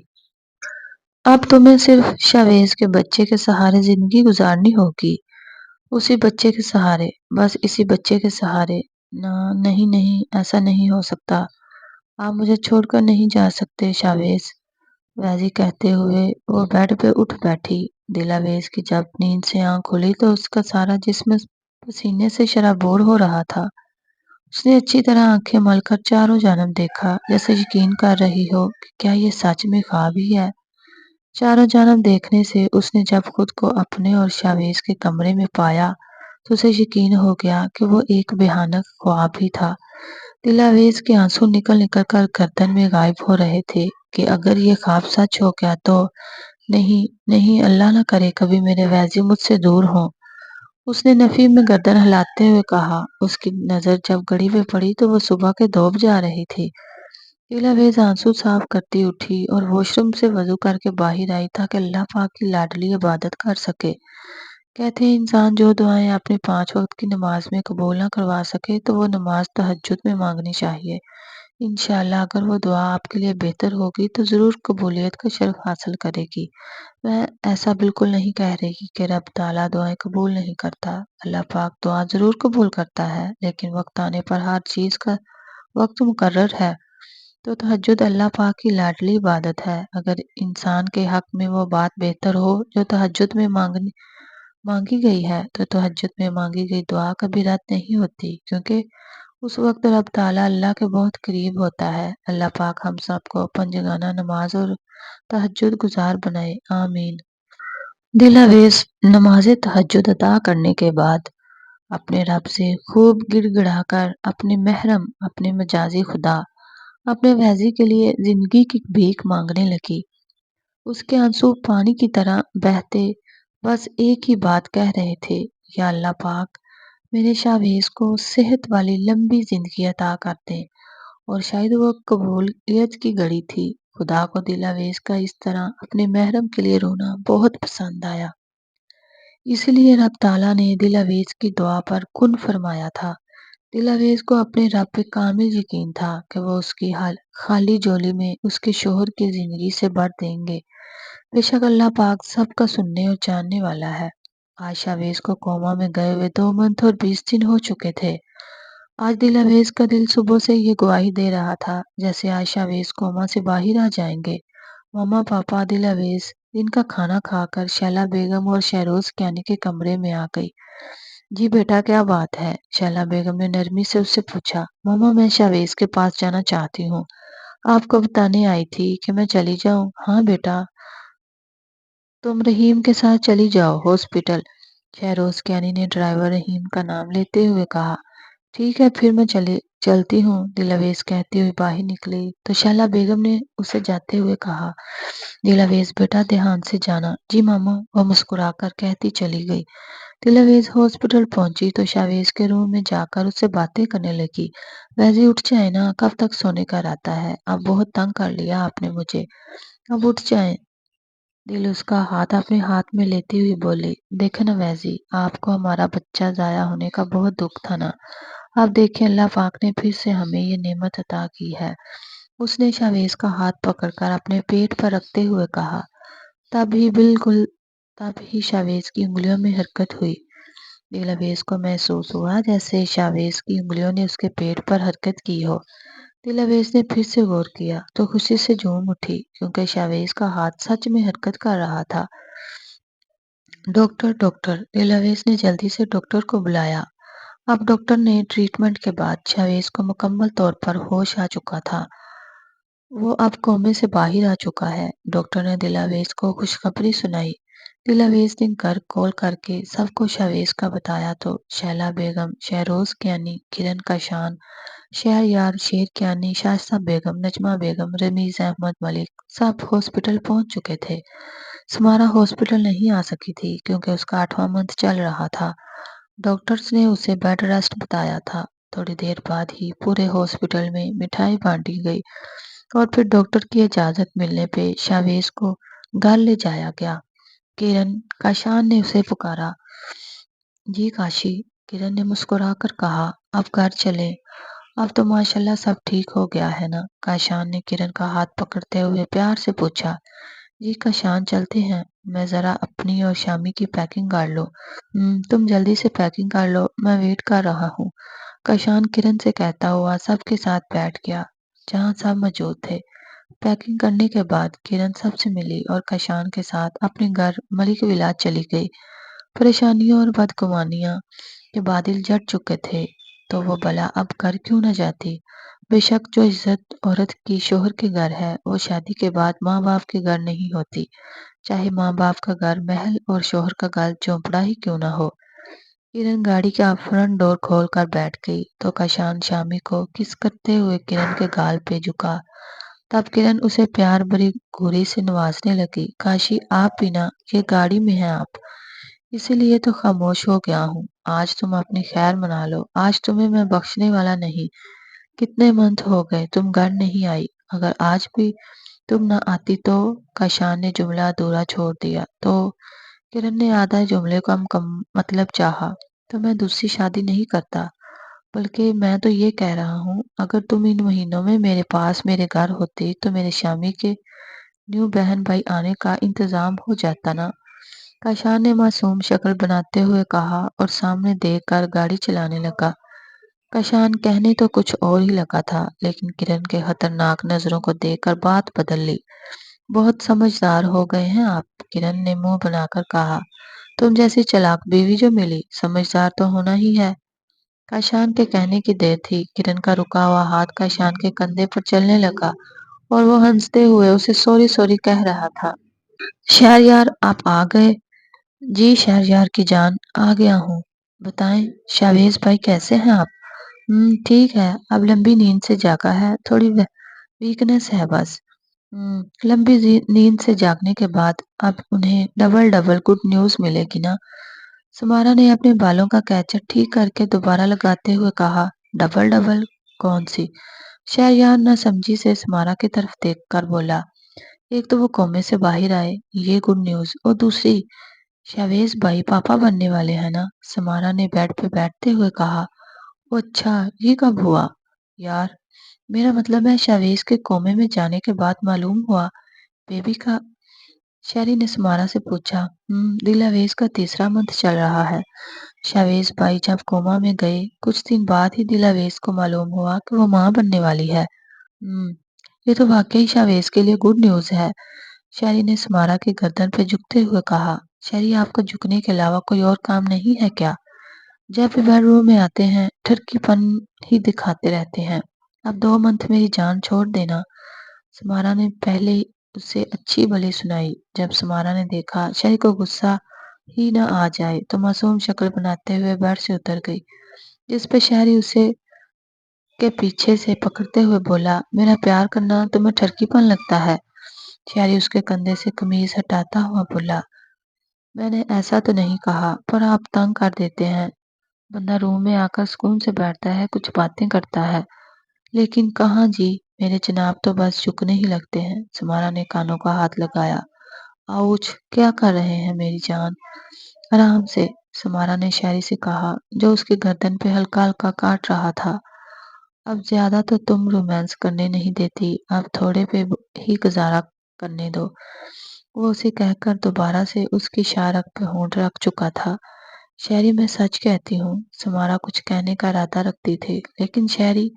اب تمہیں صرف شاویز کے بچے کے سہارے زندگی گزارنی ہوگی، اسی بچے کے سہارے، بس اسی بچے کے سہارے۔ نہیں نہیں، ایسا نہیں ہو سکتا، آپ مجھے چھوڑ کر نہیں جا سکتے شاویز، ویزی کہتے ہوئے وہ بیڈ پہ اٹھ بیٹھی۔ دلاویز کی جب نیند سے آنکھ کھلی تو اس کا سارا جسم پسینے سے شرابور ہو رہا تھا۔ اس نے اچھی طرح آنکھیں مل کر چاروں جانب دیکھا، جیسے یقین کر رہی ہو کہ کیا یہ سچ میں خواب ہی ہے۔ چاروں جانب دیکھنے سے اس نے جب خود کو اپنے اور شاویز کے کمرے میں پایا تو اسے یقین ہو گیا کہ وہ ایک بھیانک خواب ہی تھا۔ دلاویز کے آنسو نکل نکل کر گردن میں غائب ہو رہے تھے کہ اگر یہ خواب سچ ہو گیا تو نہیں نہیں، اللہ نہ کرے کبھی میرے ویزی مجھ سے دور ہوں۔ اس نے نفی میں گردن ہلاتے ہوئے کہا۔ اس کی نظر جب گھڑی پہ پڑی تو وہ صبح کے 2 بج آ رہی تھی۔ دلاویز آنسو صاف کرتی اٹھی اور واش روم سے وضو کر کے باہر آئی تاکہ اللہ پاک کی لاڈلی عبادت کر سکے۔ کہتے ہیں انسان جو دعائیں اپنی 5 وقت کی نماز میں قبول نہ کروا سکے تو وہ نماز تہجد میں مانگنی چاہیے۔ انشاءاللہ اگر وہ دعا آپ کے لیے بہتر ہوگی تو ضرور قبولیت کا شرف حاصل کرے گی۔ میں ایسا بالکل نہیں کہہ رہی کہ رب تعالیٰ دعائیں قبول نہیں کرتا، اللہ پاک دعا ضرور قبول کرتا ہے، لیکن وقت آنے پر ہر چیز کا وقت مقرر ہے۔ تو تہجد اللہ پاک کی لاڈلی عبادت ہے۔ اگر انسان کے حق میں وہ بات بہتر ہو جو تہجد میں مانگی گئی ہے تو تہجد میں مانگی گئی دعا کبھی رد نہیں ہوتی، کیونکہ اس وقت رب تعالیٰ اللہ کے بہت قریب ہوتا ہے۔ اللہ پاک ہم سب کو پنجگانہ نماز اور تہجد گزار بنائے، آمین۔ دل اویس نماز تہجد ادا کرنے کے بعد اپنے رب سے خوب گڑ گڑا کر اپنے محرم، اپنے مجازی خدا، اپنے ویزی کے لیے زندگی کی بھیک مانگنے لگی۔ اس کے آنسو پانی کی طرح بہتے بس ایک ہی بات کہہ رہے تھے، یا اللہ پاک میرے شاویز کو صحت والی لمبی زندگی عطا کر دیں۔ اور شاید وہ قبولیت کی گھڑی تھی۔ خدا کو دل اویس کا اس طرح اپنے محرم کے لیے رونا بہت پسند آیا، اس لیے رب تعالیٰ نے دل اویس کی دعا پر کن فرمایا تھا۔ دل اویس کو اپنے رب پہ کامل یقین تھا کہ وہ اس کی خالی جولی میں اس کے شوہر کی زندگی سے بھر دیں گے۔ بے شک اللہ پاک سب کا سننے اور جاننے والا ہے۔ آج شاویز کو کوما میں گئے ہوئے 2 منتھ اور 20 دن ہو چکے تھے۔ آج دل اویس کا دل صبح سے یہ گواہی دے رہا تھا جیسے آج شاویز کوما سے باہر آ جائیں گے۔ ماما پاپا دل اویس دن کا کھانا کھا کر شیلا بیگم اور شہروز کیانی کے کمرے میں آ گئی۔ جی بیٹا کیا بات ہے؟ شیلا بیگم نے نرمی سے اس سے پوچھا۔ ماما میں شاویز کے پاس جانا چاہتی ہوں، آپ کو بتانے آئی تھی کہ میں چلی جاؤں۔ ہاں بیٹا، تم رحیم کے ساتھ چلی جاؤ ہاسپٹل، شہروز کیانی نے ڈرائیور رحیم کا نام لیتے ہوئے کہا۔ ٹھیک ہے پھر میں چلتی ہوں، دل اویس کہتی ہوئی باہر نکلی تو شیلا بیگم نے اسے جاتے ہوئے کہا، دل اویس بیٹا دھیان سے جانا۔ جی ماما، وہ مسکرا کر کہتی چلی گئی۔ دل اویس ہاسپٹل پہنچی تو شاویز کے روم میں جا کر اس سے باتیں کرنے لگی۔ ویسے اٹھ جائیں نا، کب تک سونے کا رہتا ہے؟ اب بہت تنگ کر لیا آپ نے مجھے، اب اٹھ جائیں۔ دل اس کا ہاتھ اپنے ہاتھ میں لیتی ہوئی بولی، دیکھیں نا ویزی، آپ کو ہمارا بچہ ضائع ہونے کا بہت دکھ تھا نا، اب دیکھیں اللہ پاک نے پھر سے ہمیں یہ نعمت عطا کی ہے۔ اس نے شاویز کا ہاتھ پکڑ کر اپنے پیٹ پر رکھتے ہوئے کہا۔ تب ہی شاویز کی انگلیوں میں حرکت ہوئی۔ دل اویس کو محسوس ہوا جیسے شاویز کی انگلیوں نے اس کے پیٹ پر حرکت کی ہو۔ دل اویس نے پھر سے غور کیا تو خوشی سے جھوم اٹھی کیونکہ شاویز کا ہاتھ سچ میں حرکت کر رہا تھا۔ ڈاکٹر ڈاکٹر، دل اویس نے جلدی سے ڈاکٹر کو بلایا۔ اب ڈاکٹر نے ٹریٹمنٹ کے بعد شاویز کو مکمل طور پر ہوش آ چکا تھا، وہ اب کومے سے باہر آ چکا ہے۔ ڈاکٹر نے دل اویس کو خوشخبری سنائی۔ دل اویس نے گھر کال کر کے سب کو شاویز کا بتایا تو شیلا بیگم، شہروز کیانی، کرن کاشان، شہریار شیر کیانی، شائستہ بیگم، نجمہ بیگم، رمیز احمد ملک سب ہاسپٹل پہنچ چکے تھے۔ سمارا ہاسپٹل نہیں آ سکی تھی کیونکہ اس کا 8واں منتھ چل رہا تھا۔ ڈاکٹرز نے اسے بیڈ ریسٹ بتایا تھا۔ تھوڑی دیر بعد ہی پورے ہاسپٹل میں مٹھائی بانٹی گئی اور پھر ڈاکٹر کی اجازت ملنے پہ شاویز کو گھر لے جایا گیا۔ کرن کاشان نے اسے پکارا۔ جی کاشی، کرن نے مسکرا کر کہا، اب گھر چلیں، اب تو ماشاءاللہ سب ٹھیک ہو گیا ہے نا؟ کاشان نے کرن کا ہاتھ پکڑتے ہوئے پیار سے پوچھا۔ جی کاشان چلتے ہیں، میں ذرا اپنی اور شامی کی پیکنگ کر لوں۔ تم جلدی سے پیکنگ کر لو، میں ویٹ کر رہا ہوں، کاشان کرن سے کہتا ہوا سب کے ساتھ بیٹھ گیا جہاں سب موجود تھے۔ پیکنگ کرنے کے بعد کرن سب سے ملی اور کاشان کے ساتھ اپنے گھر ملک ولا چلی گئی۔ پریشانیوں اور بدگمانیاں کے بادل جٹ چکے تھے تو وہ بلا اب گھر کیوں نہ جاتی؟ بے شک جو عزت عورت کی شوہر کے گھر ہے وہ شادی کے بعد ماں باپ کے گھر نہیں ہوتی، چاہے ماں باپ کا گھر محل اور شوہر کا گھر جھونپڑا ہی کیوں نہ ہو۔ کرن گاڑی کا فرنٹ ڈور کھول کر بیٹھ گئی تو کاشان شامی کو کس کرتے ہوئے کرن کے گال پہ جھکا۔ تب کرن اسے پیار بھری گھوری سے نوازنے لگی۔ کاشی آپ بھی نا، یہ گاڑی میں ہیں آپ، اسی لیے تو خاموش ہو گیا ہوں۔ آج تم اپنی خیر منا لو، آج تمہیں میں بخشنے والا نہیں۔ کتنے منتھ ہو گئے تم گھر نہیں آئی، اگر آج بھی تم نہ آتی تو کاشان نے جملہ ادھورا چھوڑ دیا تو کرن نے آدھا جملے کا مطلب چاہا۔ تو میں دوسری شادی نہیں کرتا، بلکہ میں تو یہ کہہ رہا ہوں اگر تم ان مہینوں میں میرے پاس میرے گھر ہوتی تو میرے شامی کے نیو بہن بھائی آنے کا انتظام ہو جاتا نا؟ کاشان نے معصوم شکل بناتے ہوئے کہا اور سامنے دیکھ کر گاڑی چلانے لگا۔ کشان کہنے تو کچھ اور ہی لگا تھا، لیکن کرن کے خطرناک نظروں کو دیکھ کر بات بدل لی۔ بہت سمجھدار ہو گئے ہیں آپ، کرن نے منہ بنا کر کہا۔ تم جیسی چلاک بیوی جو ملی، سمجھدار تو ہونا ہی ہے۔ کاشان کے کہنے کی دیر تھی، کرن کا رکا ہوا ہاتھ کاشان کے کندھے پر چلنے لگا اور وہ ہنستے ہوئے اسے سوری سوری کہہ رہا تھا۔ شہریار آپ آ گئے؟ جی شہریار کی جان، آ گیا ہوں۔ بتائیں شاویز بھائی کیسے ہیں آپ؟ ٹھیک ہے، اب لمبی نیند سے جاگا ہے، تھوڑی ویکنس ہے بس۔ لمبی نیند سے جاگنے کے بعد اب انہیں ڈبل ڈبل گڈ نیوز ملے گی نا؟ سمارا نے اپنے بالوں کا کیچر ٹھیک کر کے دوبارہ لگاتے ہوئے کہا۔ ڈبل ڈبل کون سی؟ شہریار نہ سمجھی سے سمارا کی طرف دیکھ کر بولا۔ ایک تو وہ کومے سے باہر آئے، یہ گڈ نیوز، اور دوسری شاویز بھائی پاپا بننے والے ہیں نا؟ سمارا نے بیڈ پہ بیٹھتے ہوئے کہا۔ وہ اچھا، یہ کب ہوا؟ یار میرا مطلب ہے شاویز کے کومے میں جانے کے بعد معلوم ہوا بیبی کا۔ شہری نے سمارا سے پوچھا۔ دلاویز کا تیسرا منتھ چل رہا ہے۔ شاویز بھائی جب کوما میں گئے کچھ دن بعد ہی دلاویز کو معلوم ہوا کہ وہ ماں بننے والی ہے۔ یہ تو واقعی شاویز کے لیے گڈ نیوز ہے، شہری نے سمارا کی گردن پہ جھکتے ہوئے کہا۔ شہری آپ کو جھکنے کے علاوہ کوئی اور کام نہیں ہے کیا؟ جب بھی بیڈ روم میں آتے ہیں ٹھرکی پن ہی دکھاتے رہتے ہیں۔ اب 2 منتھ میری جان چھوڑ دینا۔ سمارا نے پہلے اسے اچھی بھلی سنائی۔ جب سمارا نے دیکھا شہری کو غصہ ہی نہ آ جائے تو معصوم شکل بناتے ہوئے بیڈ سے اتر گئی، جس پہ شہری اسے کے پیچھے سے پکڑتے ہوئے بولا۔ میرا پیار کرنا تمہیں ٹھرکی پن لگتا ہے؟ شہری اس کے کندھے سے قمیض ہٹاتا ہوا بولا۔ میں نے ایسا تو نہیں کہا، پر آپ تنگ کر دیتے ہیں۔ بندہ روم میں آ کر سکون سے بیٹھتا ہے، کچھ باتیں کرتا ہے، لیکن کہاں جی، میرے جناب تو بس جھکنے ہی لگتے ہیں۔ سمارا نے کانوں کا ہاتھ لگایا۔ آؤچ، کیا کر رہے ہیں میری جان؟ آرام سے، سمارا نے شہری سے کہا، جو اس کی گردن پہ ہلکا ہلکا کاٹ رہا تھا۔ اب زیادہ تو تم رومانس کرنے نہیں دیتی، اب تھوڑے پہ ہی گزارا کرنے دو۔ وہ اسے کہہ کر دوبارہ سے اس کی شارک پہ ہونٹ رکھ چکا تھا۔ شہری میں سچ کہتی ہوں، سمارا کچھ کہنے کا ارادہ رکھتی تھی، لیکن شہری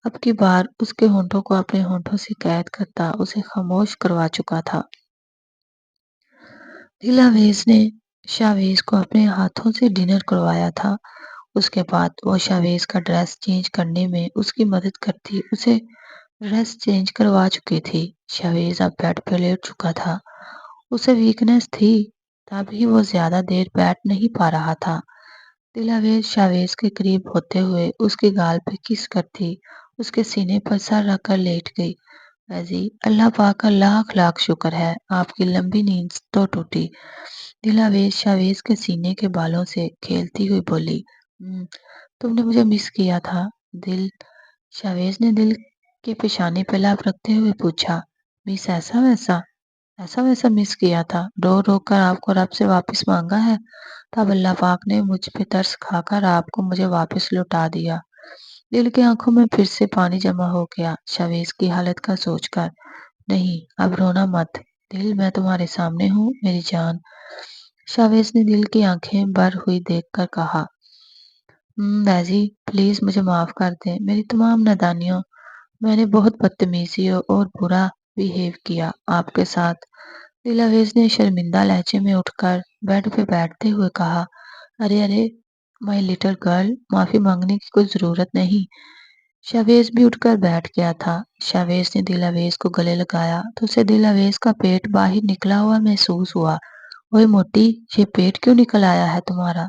اب کی بار اس کے ہونٹوں کو اپنے ہونٹوں سے قید کرتا اسے خاموش کروا چکا تھا۔ دلاویز نے شاویز کو اپنے ہاتھوں سے ڈنر کروایا تھا۔ اس کے بعد وہ شاویز کا ڈریس چینج کرنے میں اس کی مدد کرتی اسے ڈریس چینج کروا چکی تھی۔ شاویز اب بیڈ پہ لیٹ چکا تھا۔ اسے ویکنس تھی، تبھی وہ زیادہ دیر بیٹھ نہیں پا رہا تھا۔ دلاویز شاویز کے قریب ہوتے ہوئے اس کے گال پہ کس کرتی اس کے سینے پر سر رکھ کر لیٹ گئی۔ ویزی اللہ پاک کا لاکھ لاکھ شکر ہے، آپ کی لمبی نیند تو ٹوٹی۔ دلاویز شاویز کے سینے کے بالوں سے کھیلتی ہوئی بولی۔ تم نے مجھے مس کیا تھا دل؟ شاویز نے دل کے پیشانے پہ لب رکھتے ہوئے پوچھا۔ مس ایسا ویسا مس کیا تھا، رو رو کر آپ کو رب سے واپس مانگا ہے، تب اللہ پاک نے مجھ پہ ترس کھا کر آپ کو مجھے واپس لوٹا دیا۔ دل کی آنکھوں میں پھر سے پانی جمع ہو گیا شاویز کی حالت کا سوچ کر۔ نہیں اب رونا مت دل، میں تمہارے سامنے ہوں میری جان، شاویز نے دل کی آنکھیں بھر ہوئی دیکھ کر کہا۔ ویزی پلیز مجھے معاف کر دیں میری تمام نادانیوں، میں نے بہت بدتمیزی اور برا بیہیو کیا آپ کے ساتھ۔ دلاویز نے شرمندہ لہجے میں اٹھ کر بیڈ پہ بیٹھتے ہوئے کہا۔ ارے مائی لٹل گرل، معافی مانگنے کی کوئی ضرورت نہیں۔ شاویز بھی اٹھ کر بیٹھ گیا تھا۔ شاویز نے دلاویز کو گلے لگایا تو اسے دلاویز کا پیٹ باہر نکلا ہوا محسوس ہوا۔ اوئے موٹی، یہ پیٹ کیوں نکل آیا ہے تمہارا؟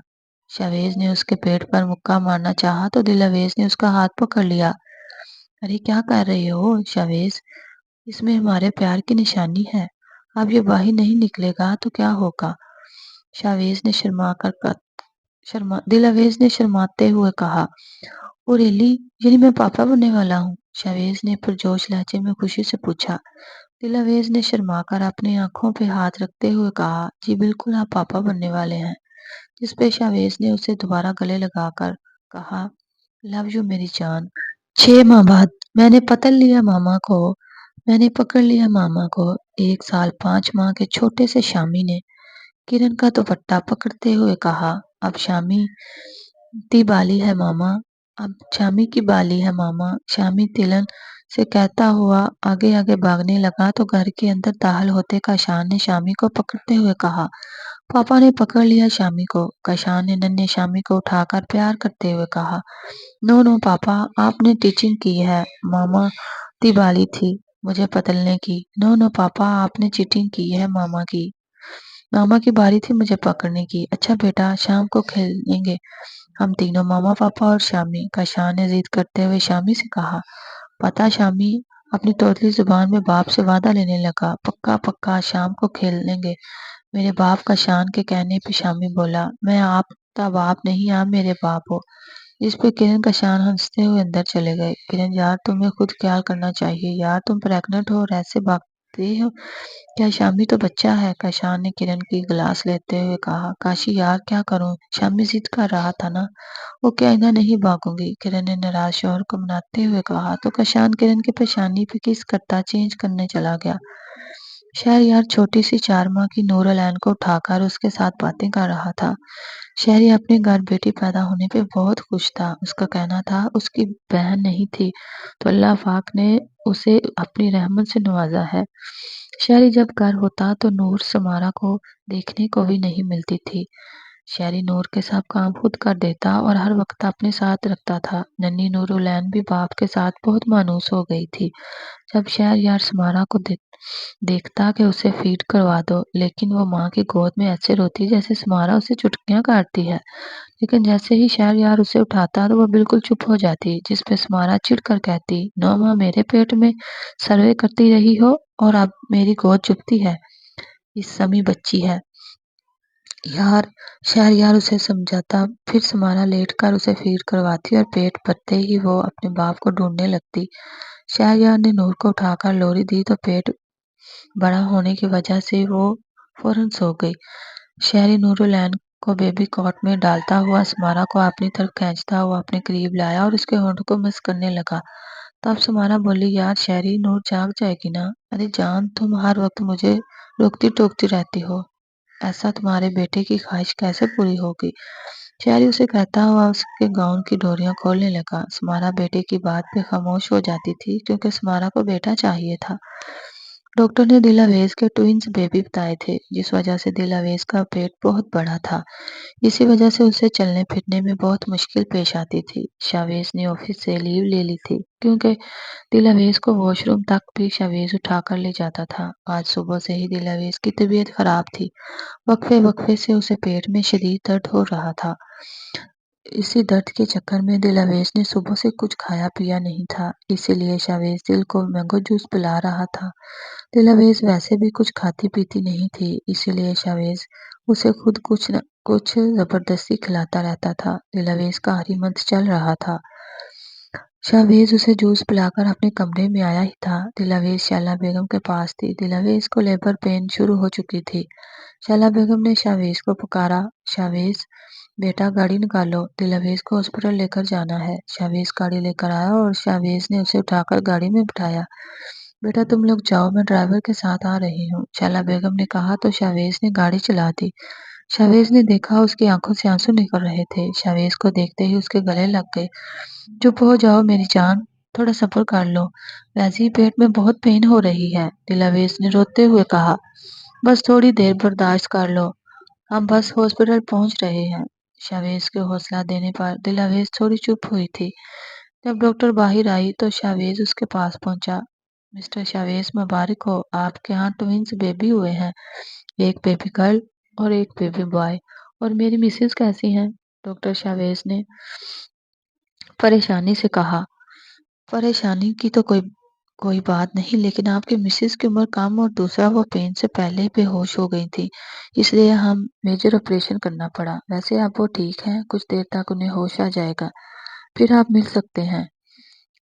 شاویز نے اس کے پیٹ پر مکہ مارنا چاہا تو دلاویز نے اس کا ہاتھ پکڑ لیا۔ ارے کیا کر رہے ہو شاویز، اس میں ہمارے پیار کی نشانی ہے، اب یہ باہر نہیں نکلے گا تو کیا ہوگا؟ دلاویز نے شرماتے ہوئے کہا۔ او ریلی، یعنی میں پاپا بننے والا ہوں؟ شاویز نے پرجوش لہجے میں خوشی سے پوچھا۔ دلاویز نے شرما کر اپنی آنکھوں پہ ہاتھ رکھتے ہوئے کہا۔ جی بالکل آپ پاپا بننے والے ہیں، جس پہ شاویز نے اسے دوبارہ گلے لگا کر کہا۔ لو یو میری جان۔ 6 ماہ بعد میں نے پکڑ لیا ماما کو 1 سال 5 ماہ کے چھوٹے سے شامی نے کرن کا دوپٹہ پکڑتے ہوئے کہا۔ اب شامی دیوالی ہے ماما، اب شامی کی باری ہے ماما، شامی تلن سے کہتا ہوا آگے آگے بھاگنے لگا تو گھر کے اندر داخل ہوتے کاشان نے شامی کو پکڑتے ہوئے کہا۔ پاپا نے پکڑ لیا شامی کو۔ کاشان نے ننھے شامی کو اٹھا کر پیار کرتے ہوئے کہا، نو نو پاپا، آپ نے ٹیچنگ کی ہے، ماما کی باری تھی مجھے پتلنے کی۔ نو نو پاپا، آپ نے چیٹنگ کی ہے، ماما کی باری تھی مجھے پکڑنے کی۔ اچھا بیٹا، شام کو کھیلیں گے ہم تینوں، ماما، پاپا اور شامی۔ کاشان نے ضد کرتے ہوئے شامی سے کہا۔ پتا شامی اپنی توتلی زبان میں باپ سے وعدہ لینے لگا، پکا پکا شام کو کھیلیں گے میرے باپ۔ کاشان کے کہنے پہ شامی بولا، میں آپ کا باپ نہیں، آپ میرے باپ ہو۔ اس پہ کرن کاشان ہنستے ہوئے اندر چلے گئے۔ کرن یار تمہیں خود خیال کرنا چاہیے یار، تم پریگننٹ ہو اور ایسے بھاگتے ہو کیا؟ شامی تو بچہ ہے، کاشان نے کرن کی گلاس لیتے ہوئے کہا۔ کاشی یار کیا کروں، شامی ضد کر رہا تھا نا۔ وہ کہنا نہیں بھاگوں گی، کرن نے ناراض شوہر کو مناتے ہوئے کہا تو کاشان کرن کی پیشانی پہ کس کرتا چینج کرنے چلا گیا۔ شہریار چھوٹی سی 4 ماہ کی نور العین کو اٹھا کر اس کے ساتھ باتیں کر رہا تھا۔ شہری اپنے گھر بیٹی پیدا ہونے پہ بہت خوش تھا۔ اس کا کہنا تھا اس کی بہن نہیں تھی تو اللہ پاک نے اسے اپنی رحمت سے نوازا ہے۔ شہری جب گھر ہوتا تو نور سمارا کو دیکھنے کو بھی نہیں ملتی تھی۔ شہری نور کے سب کام خود کر دیتا اور ہر وقت اپنے ساتھ رکھتا تھا۔ ننھی نور العین بھی باپ کے ساتھ بہت مانوس ہو گئی تھی۔ جب شہریار سمارا کو دیکھتا کہ اسے فیڈ کروا دو، لیکن وہ ماں کی گود میں ایسے روتی جیسے سمارا اسے چٹکیاں کاٹتی ہے، لیکن جیسے ہی شہریار اسے اٹھاتا تو وہ بالکل چپ ہو جاتی، جس پہ سمارا چڑ کر کہتی، 9 ماہ میرے پیٹ میں سروے کرتی رہی ہو اور اب میری گود چپتی ہے، یہ سمی بچی ہے یار۔ شہریار اسے سمجھاتا، پھر سمارا لیٹ کر اسے فیڈ کرواتی اور پیٹ بھرتے ہی وہ اپنے باپ کو ڈھونڈنے لگتی۔ شہریار نے نور کو اٹھا کر لوری دی تو پیٹ بڑا ہونے کی وجہ سے وہ فوراً سو گئی۔ شہری نور العین کو بیبی کاٹ میں ڈالتا ہوا سمارا کو اپنی طرف کھینچتا ہوا اپنے قریب لایا اور اس کے ہونٹ کو مس کرنے لگا۔ تب سمارا بولی، یار شہری، نور جاگ جائے گی نا۔ ارے جان، تم ہر وقت مجھے روکتی ٹوکتی رہتی ہو، ایسا تمہارے بیٹے کی خواہش کیسے پوری ہوگی؟ شہری اسے کہتا ہوا اس کے گاؤن کی ڈوریاں کھولنے لگا۔ سمارا بیٹے کی بات پہ خاموش ہو جاتی تھی کیونکہ سمارا کو بیٹا چاہیے تھا۔ ڈاکٹر نے دل آویز کے ٹوئنز بیبی بتائے تھے، جس وجہ سے دل آویز کا پیٹ بہت بڑا تھا۔ اسی وجہ سے اسے چلنے پھرنے میں بہت مشکل پیش آتی تھی۔ شاویز نے آفس سے لیو لے لی تھی کیونکہ دل آویز کو واش روم تک بھی شاویز اٹھا کر لے جاتا تھا۔ آج صبح سے ہی دل آویز کی طبیعت خراب تھی، وقفے وقفے سے اسے پیٹ میں شدید درد ہو رہا تھا۔ اسی درد کے چکر میں دل آویز نے صبح سے کچھ کھایا پیا نہیں تھا، اسی لیے شاویز دل کو مینگو جوس پلا رہا تھا۔ دل آویز ویسے بھی کچھ کھاتی پیتی نہیں تھی، اسی لیے شاویز اسے خود کچھ نہ کچھ زبردستی کھلاتا رہتا تھا۔ دل آویز کا ہری منتھ چل رہا تھا۔ شاویز اسے جوس پلا کر اپنے کمرے میں آیا ہی تھا، دل آویز شیلا بیگم کے پاس تھی۔ دل آویز کو لیبر پین شروع ہو چکی تھی۔ شیلا بیگم نے شاویز کو پکارا، شاویز بیٹا گاڑی نکالو، دل آویز کو ہاسپٹل لے کر جانا ہے۔ شاویز گاڑی لے کر آیا اور شاویز نے اسے اٹھا کر گاڑی میں بٹھایا۔ بیٹا تم لوگ جاؤ، میں ڈرائیور کے ساتھ آ رہی ہوں، شیلا بیگم نے کہا تو شاویز نے گاڑی چلا دی۔ شاویز نے دیکھا اس کی آنکھوں سے آنسو نکل رہے تھے۔ شاویز کو دیکھتے ہی اس کے گلے لگ گئے۔ چپ ہو جاؤ میری جان، تھوڑا صبر کر لو، ویسے ہی پیٹ میں بہت پین ہو رہی ہے، دل آویز نے روتے ہوئے کہا۔ بس تھوڑی دیر برداشت کر لو، ہم بس ہاسپٹل پہنچ رہے ہیں۔ شاویز کے حوصلہ دینے پر دل آویز تھوڑی چپ ہوئی تھی۔ جب ڈاکٹر باہر آئی تو شاویز اس کے پاس پہنچا۔ مسٹر شاویز، مبارک ہو، آپ کے ہاں ٹوئنز بیبی ہوئے ہیں، ایک بیبی گرل اور ایک بیبی بوائے۔ اور میری مسز کیسی ہیں؟ ڈاکٹر شاویز نے پریشانی سے کہا۔ پریشانی کی تو کوئی بات نہیں، لیکن آپ کی مسز کی عمر کم اور دوسرا وہ پین سے پہلے بے ہوش ہو گئی تھی، اس لیے ہم میجر آپریشن کرنا پڑا۔ ویسے اب وہ ٹھیک ہیں، کچھ دیر تک انہیں ہوش آ جائے گا، پھر آپ مل سکتے ہیں،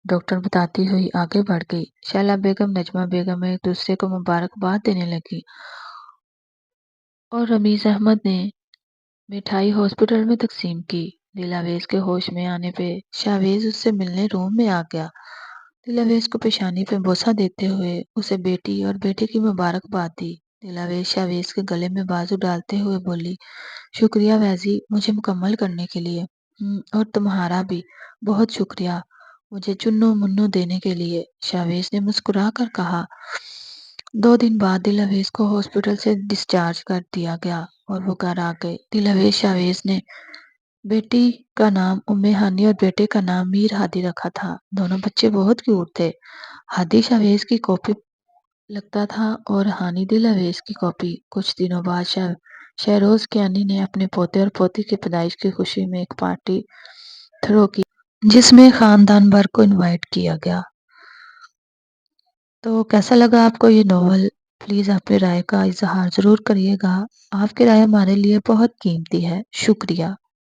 ڈاکٹر بتاتی ہوئی آگے بڑھ گئی۔ شیلا بیگم نجمہ بیگم ایک دوسرے کو مبارکباد دینے لگی اور رمیز احمد نے مٹھائی ہاسپٹل میں تقسیم کی۔ دل آویز کے ہوش میں آنے پہ شاویز اس سے ملنے روم میں آ گیا۔ دل آویز کو پیشانی پہ بوسہ دیتے ہوئے اسے بیٹی اور بیٹے کی مبارکباد دی۔ دل آویز شاویز کے گلے میں بازو ڈالتے ہوئے بولی، شکریہ ویزی، مجھے مکمل کرنے کے لیے۔ اور تمہارا بھی بہت شکریہ مجھے چنو منو دینے کے لیے، شاویز نے مسکرا کر کہا۔ 2 دن بعد دلاویز کو ہاسپٹل سے ڈسچارج کر دیا گیا اور وہ گھر آ گئے۔ دلاویز شاویز نے بیٹی کا نام ام ہانی اور بیٹے کا نام میر ہادی رکھا تھا۔ دونوں بچے بہت کیوٹ تھے۔ ہادی شاویز کی کاپی لگتا تھا اور ہانی دلاویز کی کاپی۔ کچھ دنوں بعد شہروز کیانی نے اپنے پوتے اور پوتی کی پیدائش کی خوشی میں ایک پارٹی تھرو کی جس میں خاندان بھر کو انوائٹ کیا گیا۔ تو کیسا لگا آپ کو یہ ناول؟ پلیز اپنی رائے کا اظہار ضرور کریے گا۔ آپ کی رائے ہمارے لیے بہت قیمتی ہے۔ شکریہ۔